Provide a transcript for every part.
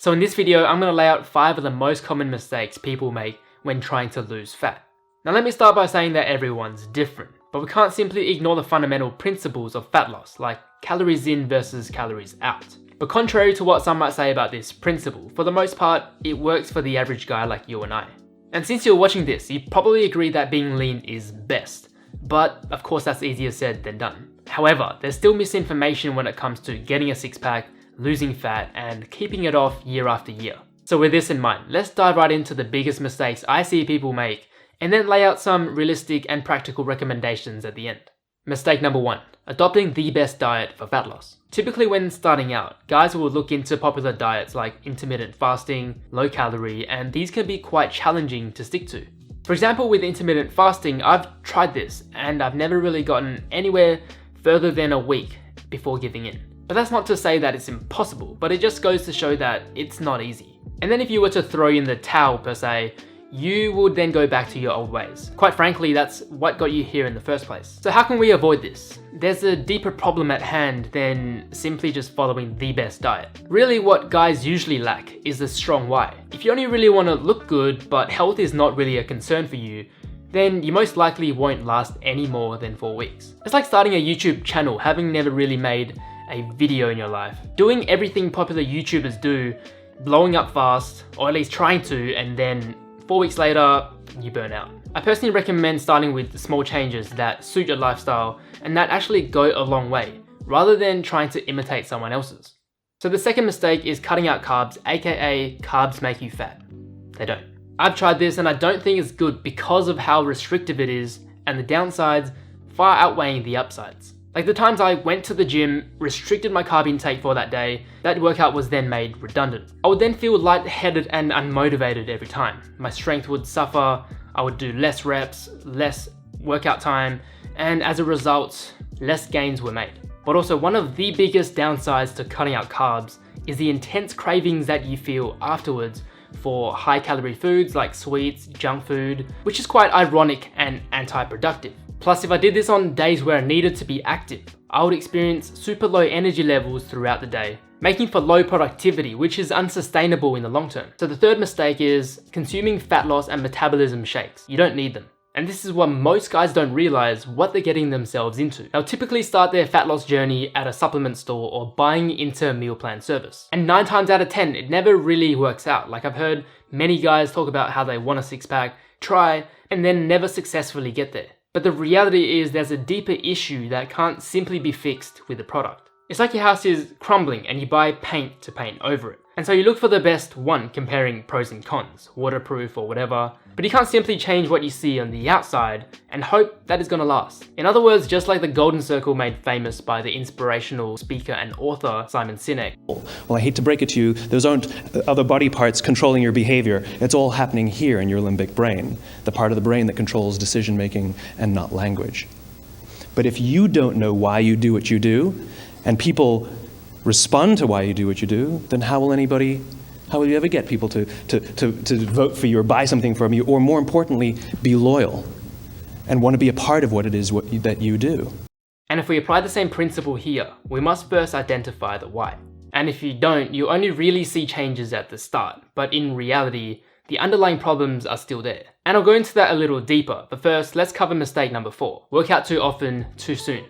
So in this video, I'm going to lay out 5 of the most common mistakes people make when trying to lose fat. Now let me start by saying that everyone's different, but we can't simply ignore the fundamental principles of fat loss, like calories in versus calories out. But contrary to what some might say about this principle, for the most part, it works for the average guy like you and I. And since you're watching this, you probably agree that being lean is best. But of course that's easier said than done. However, there's still misinformation when it comes to getting a six-pack, losing fat, and keeping it off year after year. So with this in mind, let's dive right into the biggest mistakes I see people make, and then lay out some realistic and practical recommendations at the end. Mistake number 1, adopting the best diet for fat loss. Typically when starting out, guys will look into popular diets like intermittent fasting, low calorie, and these can be quite challenging to stick to. For example, with intermittent fasting, I've tried this and I've never really gotten anywhere further than a week before giving in. But that's not to say that it's impossible, but it just goes to show that it's not easy. And then if you were to throw in the towel per se, you would then go back to your old ways. Quite frankly, that's what got you here in the first place. So how can we avoid this? There's a deeper problem at hand than simply just following the best diet. Really what guys usually lack is a strong why. If you only really want to look good, but health is not really a concern for you, then you most likely won't last any more than 4 weeks. It's like starting a YouTube channel, having never really made a video in your life. Doing everything popular YouTubers do, blowing up fast, or at least trying to, and then 4 weeks later, you burn out. I personally recommend starting with small changes that suit your lifestyle and that actually go a long way, rather than trying to imitate someone else's. So the second mistake is cutting out carbs, aka carbs make you fat. They don't. I've tried this and I don't think it's good because of how restrictive it is and the downsides far outweighing the upsides. Like the times I went to the gym, restricted my carb intake for that day, that workout was then made redundant. I would then feel lightheaded and unmotivated every time. My strength would suffer, I would do less reps, less workout time, and as a result, less gains were made. But also one of the biggest downsides to cutting out carbs is the intense cravings that you feel afterwards for high calorie foods like sweets, junk food, which is quite ironic and anti-productive. Plus, if I did this on days where I needed to be active, I would experience super low energy levels throughout the day, making for low productivity, which is unsustainable in the long term. So the third mistake is consuming fat loss and metabolism shakes. You don't need them. And this is what most guys don't realize what they're getting themselves into. They'll typically start their fat loss journey at a supplement store or buying into a meal plan service. And 9 times out of 10, it never really works out. Like I've heard many guys talk about how they want a six-pack, try, and then never successfully get there. But the reality is there's a deeper issue that can't simply be fixed with a product. It's like your house is crumbling and you buy paint to paint over it. And so you look for the best one, comparing pros and cons, waterproof or whatever, but you can't simply change what you see on the outside and hope that it's gonna last. In other words, just like the golden circle made famous by the inspirational speaker and author Simon Sinek. Well, I hate to break it to you, those aren't other body parts controlling your behavior. It's all happening here in your limbic brain, the part of the brain that controls decision making and not language. But if you don't know why you do what you do, and people respond to why you do what you do, then how will you ever get people to vote for you or buy something from you, or more importantly, be loyal and want to be a part of what it is that you do? And if we apply the same principle here, we must first identify the why. And if you don't, you only really see changes at the start, but in reality, the underlying problems are still there. And I'll go into that a little deeper, but first, let's cover mistake number 4. Work out too often, too soon.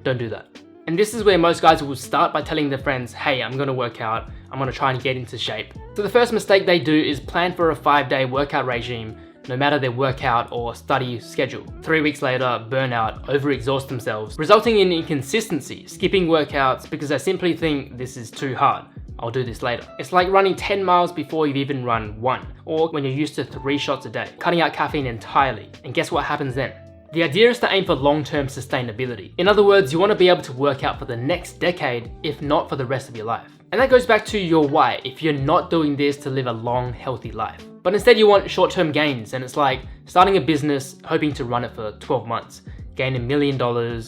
Don't do that. And this is where most guys will start by telling their friends, hey, I'm gonna work out, I'm gonna try and get into shape. So the first mistake they do is plan for a 5-day workout regime, no matter their workout or study schedule. 3 weeks later, burn out, overexhaust themselves, resulting in inconsistency, skipping workouts because they simply think this is too hard. I'll do this later. It's like running 10 miles before you've even run 1, or when you're used to 3 shots a day, cutting out caffeine entirely. And guess what happens then? The idea is to aim for long-term sustainability. In other words, you want to be able to work out for the next decade, if not for the rest of your life. And that goes back to your why, if you're not doing this to live a long, healthy life. But instead you want short-term gains, and it's like starting a business, hoping to run it for 12 months, gain $1 million,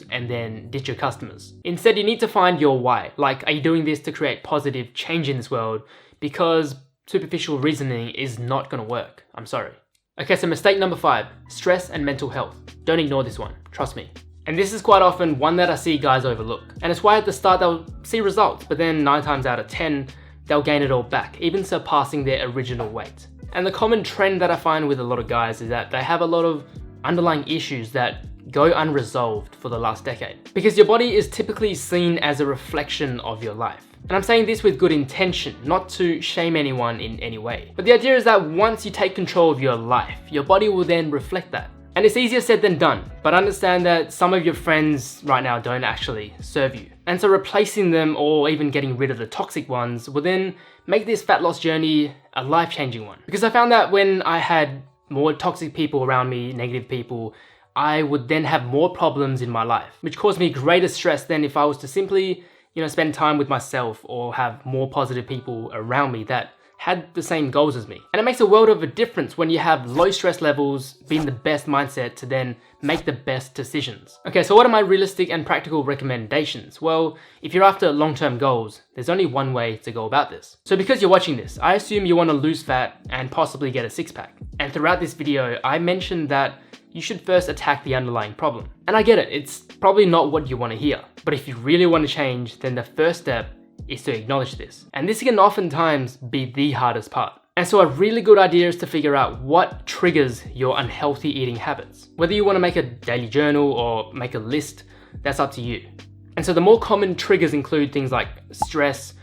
and then ditch your customers. Instead, you need to find your why. Like, are you doing this to create positive change in this world? Because superficial reasoning is not gonna work. I'm sorry. Okay, so mistake number 5, stress and mental health. Don't ignore this one, trust me. And this is quite often one that I see guys overlook. And it's why at the start they'll see results, but then 9 times out of 10, they'll gain it all back, even surpassing their original weight. And the common trend that I find with a lot of guys is that they have a lot of underlying issues that go unresolved for the last decade. Because your body is typically seen as a reflection of your life. And I'm saying this with good intention, not to shame anyone in any way. But the idea is that once you take control of your life, your body will then reflect that. And it's easier said than done, but understand that some of your friends right now don't actually serve you. And so replacing them or even getting rid of the toxic ones will then make this fat loss journey a life-changing one. Because I found that when I had more toxic people around me, negative people, I would then have more problems in my life, which caused me greater stress than if I was to simply, spend time with myself or have more positive people around me that had the same goals as me. And it makes a world of a difference when you have low stress levels, be in the best mindset to then make the best decisions. Okay, so what are my realistic and practical recommendations? Well, if you're after long-term goals, there's only one way to go about this. So because you're watching this, I assume you want to lose fat and possibly get a six-pack. And throughout this video, I mentioned that you should first attack the underlying problem. And I get it, it's probably not what you want to hear. But if you really want to change, then the first step is to acknowledge this. And this can oftentimes be the hardest part. And so a really good idea is to figure out what triggers your unhealthy eating habits. Whether you want to make a daily journal or make a list, that's up to you. And so the more common triggers include things like stress,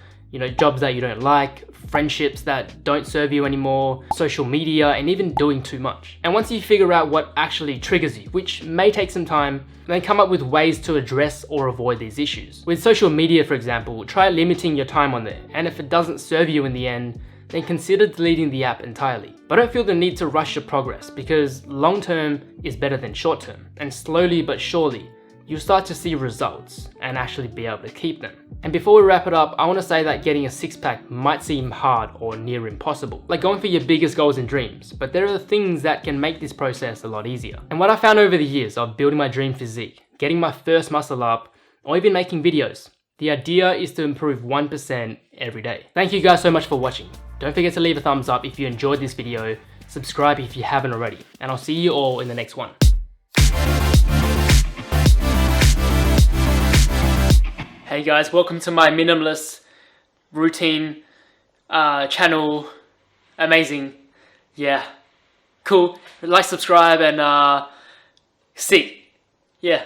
jobs that you don't like, friendships that don't serve you anymore, social media, and even doing too much. And once you figure out what actually triggers you, which may take some time, then come up with ways to address or avoid these issues. With social media, for example, try limiting your time on there, and if it doesn't serve you in the end, then consider deleting the app entirely. But don't feel the need to rush your progress, because long term is better than short term, and slowly but surely, you'll start to see results and actually be able to keep them. And before we wrap it up, I want to say that getting a six-pack might seem hard or near impossible, like going for your biggest goals and dreams, but there are things that can make this process a lot easier. And what I found over the years of building my dream physique, getting my first muscle up, or even making videos, the idea is to improve 1% every day. Thank you guys so much for watching. Don't forget to leave a thumbs up if you enjoyed this video, subscribe if you haven't already, and I'll see you all in the next one. Hey guys, welcome to my minimalist routine channel. Amazing. Yeah. Cool. Like, subscribe, and see. Yeah.